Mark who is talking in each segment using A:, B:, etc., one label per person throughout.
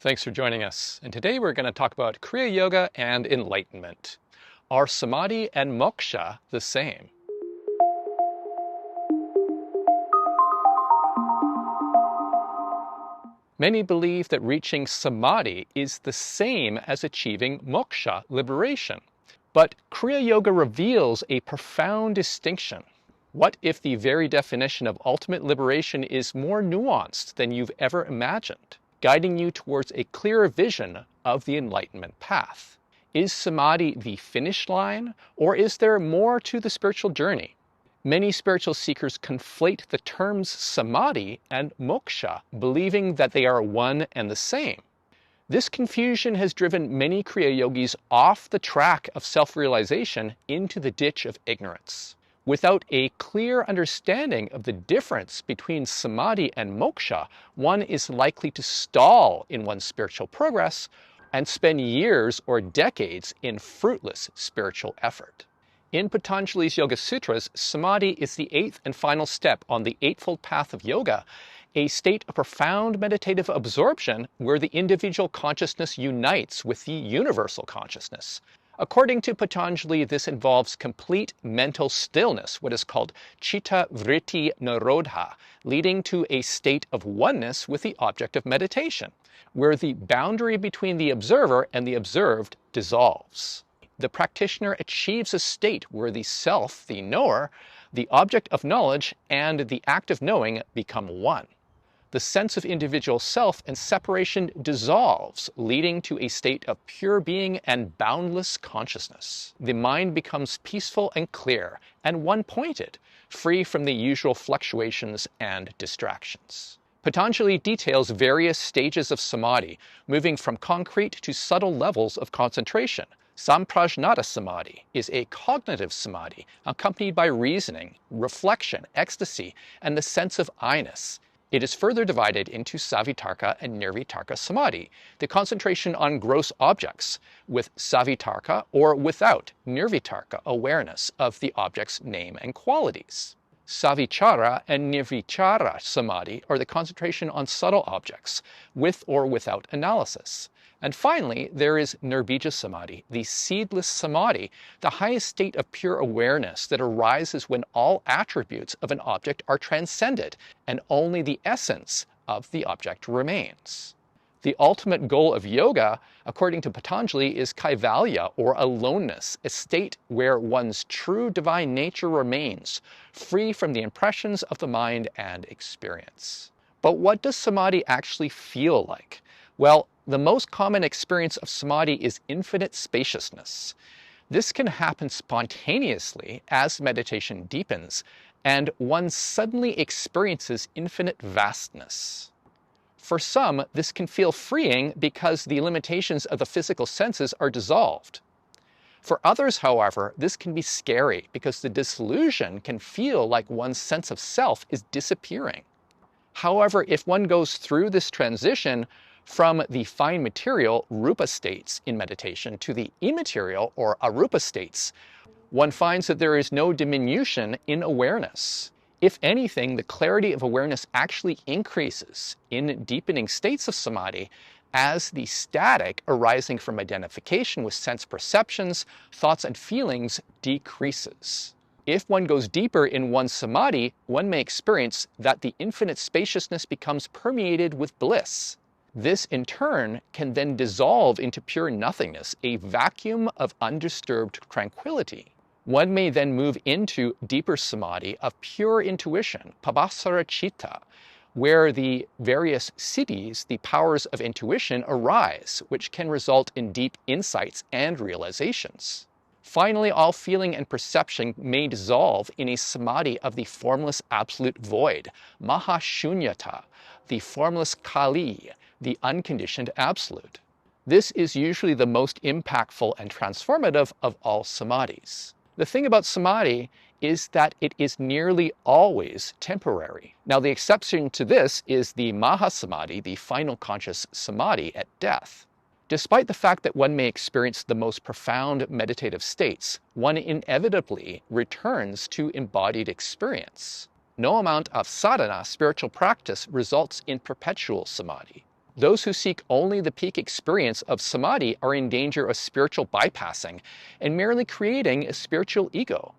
A: Thanks for joining us. And today we're going to talk about Kriya Yoga and Enlightenment. Are Samadhi and Moksha the same? Many believe that reaching Samadhi is the same as achieving Moksha, liberation. But Kriya Yoga reveals a profound distinction. What if the very definition of ultimate liberation is more nuanced than you've ever imagined, guiding you towards a clearer vision of the Enlightenment path? Is Samadhi the finish line, or is there more to the spiritual journey? Many spiritual seekers conflate the terms Samadhi and Moksha, believing that they are one and the same. This confusion has driven many Kriya yogis off the track of self-realization into the ditch of ignorance. Without a clear understanding of the difference between Samadhi and Moksha, one is likely to stall in one's spiritual progress and spend years or decades in fruitless spiritual effort. In Patanjali's Yoga Sutras, Samadhi is the eighth and final step on the Eightfold Path of Yoga, a state of profound meditative absorption where the individual consciousness unites with the universal consciousness. According to Patanjali, this involves complete mental stillness, what is called chitta vritti nirodha, leading to a state of oneness with the object of meditation, where the boundary between the observer and the observed dissolves. The practitioner achieves a state where the self, the knower, the object of knowledge, and the act of knowing become one. The sense of individual self and separation dissolves, leading to a state of pure being and boundless consciousness. The mind becomes peaceful and clear, and one-pointed, free from the usual fluctuations and distractions. Patanjali details various stages of Samadhi, moving from concrete to subtle levels of concentration. Samprajnata Samadhi is a cognitive Samadhi accompanied by reasoning, reflection, ecstasy, and the sense of I-ness. It is further divided into Savitarka and Nirvitarka Samadhi, the concentration on gross objects, with Savitarka or without Nirvitarka awareness of the object's name and qualities. Savichara and Nirvichara Samadhi are the concentration on subtle objects, with or without analysis. And finally, there is Nirbija Samadhi, the seedless Samadhi, the highest state of pure awareness that arises when all attributes of an object are transcended and only the essence of the object remains. The ultimate goal of yoga, according to Patanjali, is kaivalya, or aloneness, a state where one's true divine nature remains, free from the impressions of the mind and experience. But what does Samadhi actually feel like? Well, the most common experience of Samadhi is infinite spaciousness. This can happen spontaneously as meditation deepens, and one suddenly experiences infinite vastness. For some, this can feel freeing because the limitations of the physical senses are dissolved. For others, however, this can be scary because the disillusion can feel like one's sense of self is disappearing. However, if one goes through this transition from the fine material rupa states in meditation to the immaterial or arupa states, one finds that there is no diminution in awareness. If anything, the clarity of awareness actually increases in deepening states of Samadhi as the static arising from identification with sense perceptions, thoughts, and feelings decreases. If one goes deeper in one's Samadhi, one may experience that the infinite spaciousness becomes permeated with bliss. This, in turn, can then dissolve into pure nothingness, a vacuum of undisturbed tranquility. One may then move into deeper Samadhi of pure intuition, pabhasara citta, where the various siddhis, the powers of intuition, arise, which can result in deep insights and realizations. Finally, all feeling and perception may dissolve in a Samadhi of the formless absolute void, mahashunyata, the formless kali, the unconditioned absolute. This is usually the most impactful and transformative of all Samadhis. The thing about Samadhi is that it is nearly always temporary. Now, the exception to this is the Mahasamadhi, the final conscious Samadhi at death. Despite the fact that one may experience the most profound meditative states, one inevitably returns to embodied experience. No amount of sadhana, spiritual practice, results in perpetual Samadhi. Those who seek only the peak experience of Samadhi are in danger of spiritual bypassing and merely creating a spiritual ego.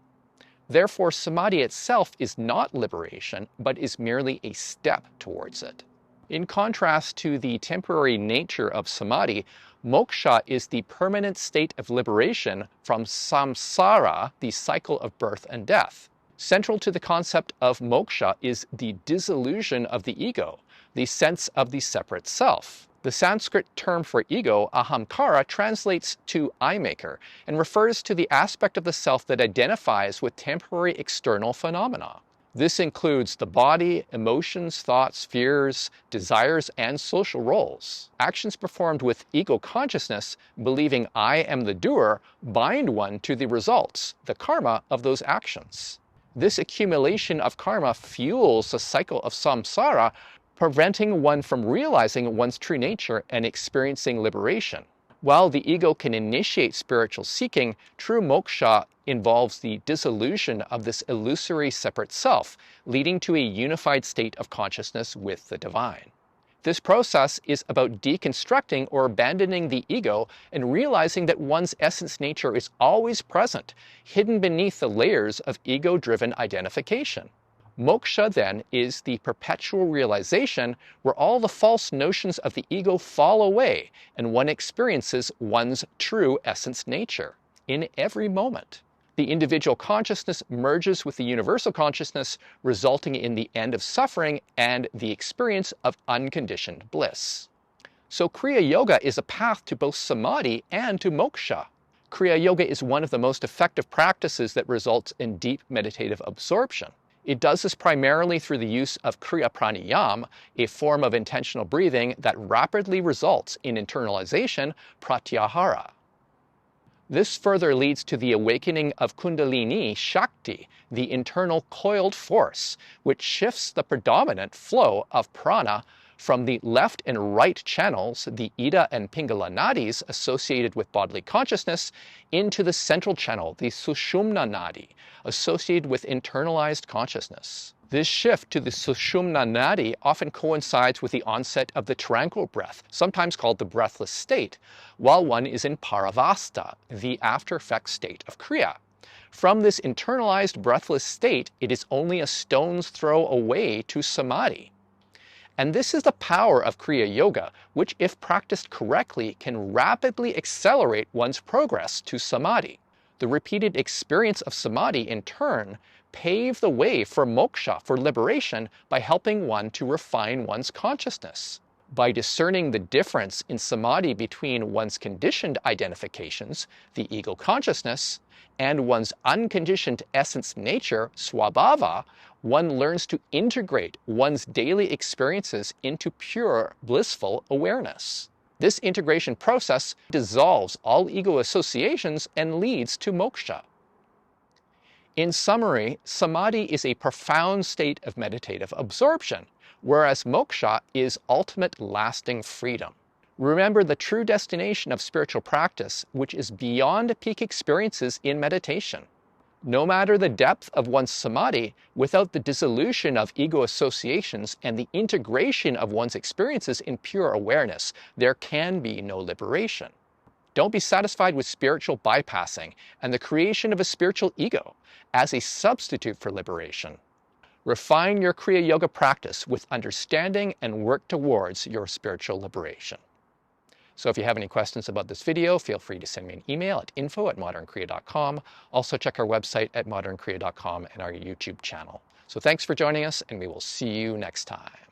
A: Therefore, Samadhi itself is not liberation, but is merely a step towards it. In contrast to the temporary nature of Samadhi, Moksha is the permanent state of liberation from samsara, the cycle of birth and death. Central to the concept of moksha is the dissolution of the ego, the sense of the separate self. The Sanskrit term for ego, ahamkara, translates to I-maker and refers to the aspect of the self that identifies with temporary external phenomena. This includes the body, emotions, thoughts, fears, desires, and social roles. Actions performed with ego consciousness, believing I am the doer, bind one to the results, the karma of those actions. This accumulation of karma fuels the cycle of samsara, preventing one from realizing one's true nature and experiencing liberation. While the ego can initiate spiritual seeking, true moksha involves the dissolution of this illusory separate self, leading to a unified state of consciousness with the divine. This process is about deconstructing or abandoning the ego and realizing that one's essence nature is always present, hidden beneath the layers of ego-driven identification. Moksha, then, is the perpetual realization where all the false notions of the ego fall away and one experiences one's true essence nature in every moment. The individual consciousness merges with the universal consciousness, resulting in the end of suffering and the experience of unconditioned bliss. So Kriya Yoga is a path to both Samadhi and to moksha. Kriya Yoga is one of the most effective practices that results in deep meditative absorption. It does this primarily through the use of Kriya Pranayama, a form of intentional breathing that rapidly results in internalization, pratyahara. This further leads to the awakening of Kundalini Shakti, the internal coiled force, which shifts the predominant flow of prana from the left and right channels, the Ida and Pingala nadis associated with bodily consciousness, into the central channel, the Sushumna nadi, associated with internalized consciousness. This shift to the Sushumna nadi often coincides with the onset of the tranquil breath, sometimes called the breathless state, while one is in Paravasta, the after-effect state of Kriya. From this internalized breathless state, it is only a stone's throw away to Samadhi. And this is the power of Kriya Yoga, which, if practiced correctly, can rapidly accelerate one's progress to Samadhi. The repeated experience of Samadhi, in turn, pave the way for moksha, for liberation, by helping one to refine one's consciousness. By discerning the difference in Samadhi between one's conditioned identifications, the ego consciousness, and one's unconditioned essence nature, swabhava, one learns to integrate one's daily experiences into pure, blissful awareness. This integration process dissolves all ego associations and leads to moksha. In summary, Samadhi is a profound state of meditative absorption, whereas moksha is ultimate lasting freedom. Remember the true destination of spiritual practice, which is beyond peak experiences in meditation. No matter the depth of one's Samadhi, without the dissolution of ego associations and the integration of one's experiences in pure awareness, there can be no liberation. Don't be satisfied with spiritual bypassing and the creation of a spiritual ego as a substitute for liberation. Refine your Kriya Yoga practice with understanding and work towards your spiritual liberation. So if you have any questions about this video, feel free to send me an email at info@modernkriya.com. Also check our website at modernkriya.com and our YouTube channel. So thanks for joining us, and we will see you next time.